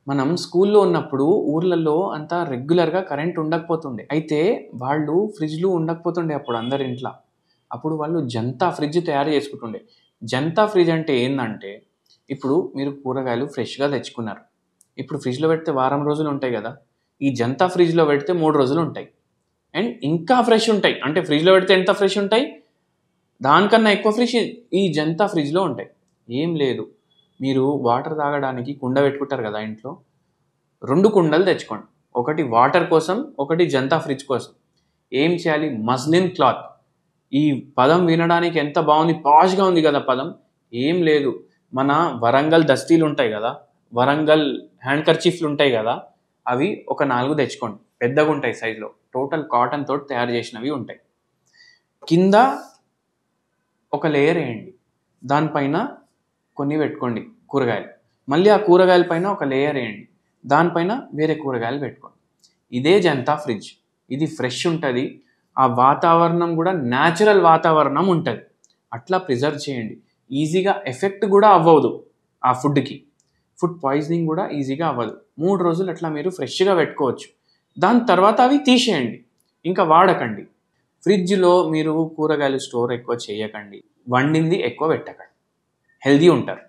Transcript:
మనం స్కూల్లో ఉన్నప్పుడు ఊర్లలో అంతా రెగ్యులర్‌గా కరెంట్ ఉండకపోతుండే. అయితే వాళ్ళు ఫ్రిడ్జ్‌లు ఉండకపోతుండే అప్పుడు అందరి ఇంట్ల. అప్పుడు వాళ్ళు జంతా ఫ్రిడ్జ్ తయారు చేసుకుంటుండే. జంతా ఫ్రిడ్జ్ అంటే ఏందంటే, ఇప్పుడు మీరు కూరగాయలు ఫ్రెష్‌గా తెచ్చుకున్నారు. ఇప్పుడు ఫ్రిడ్జ్‌లో పెడితే వారం రోజులు ఉంటాయి గదా! ఈ జంతా ఫ్రిడ్జ్‌లో పెడితే 3 రోజులు ఉంటాయి. అండ్ ఇంకా ఫ్రెష్ ఉంటాయి. అంటే ఫ్రిడ్జ్‌లో పెడితే ఎంత ఫ్రెష్ ఉంటాయి? దానికన్నా ఎక్కువ ఫ్రెష్ ఈ జంతా ఫ్రిడ్జ్‌లో ఉంటాయి. ఏం లేదు. మీరు వాటర్ తాగడానికి కుండ పెట్టుకుంటారు గదా ఇంట్లో. 2 కుండలు తెచ్చుకోండి. ఒకటి వాటర్ కోసం, ఒకటి జంతా ఫ్రిడ్జ్ కోసం. ఏం చేయాలి? Muslin cloth. ఈ పదం వినడానికి ఎంత బావుంది. పాష్‌గా ఉంది గదా పదం. ఏం లేదు. మన వరంగల్ దస్తీలుంటాయి గదా! వరంగల్ హ్యాండ్ కర్చీఫ్‌లుంటాయి గదా! అవి ఒక 4 తెచ్చుకోండి. పెద్దగుంటాయి సైజ్‌లో. టోటల్ కాటన్ తోటి తయారు చేసినవి ఉంటాయి. కింద ఒక లేయర్ ఎయండి. దాని పైన కొన్ని పెట్టుకోండి కూరగాయలు. మళ్ళీ ఆ కూరగాయల పైన ఒక లేయర్ ఎయండి. దాని పైన వేరే కూరగాయలు పెట్టుకోండి. ఇదే జనతా ఫ్రిడ్జ్. ఇది ఫ్రెష్ ఉంటది. ఆ వాతావరణం గూడా న్యాచురల్ వాతావరణం ఉంటది. అట్లా ప్రిజర్వ్ చేయండి. ఈజీగా ఎఫెక్ట్ గూడా అవ్వదు ఆ ఫుడ్‌కి. ఫుడ్ పాయిజనింగ్ గూడా ఈజీగా అవ్వదు. 3 రోజులు అట్లా మీరు ఫ్రెష్‌గా పెట్టుకోవచ్చు. దాని తర్వాత అవి తీసేయండి. ఇంకా వాడకండి. ఫ్రిడ్జ్‌లో మీరు కూరగాయలు స్టోర్ ఎక్కువ చేయకండి. వండింది ఎక్కువ పెట్టకండి. హెల్తీ ఉంటారు.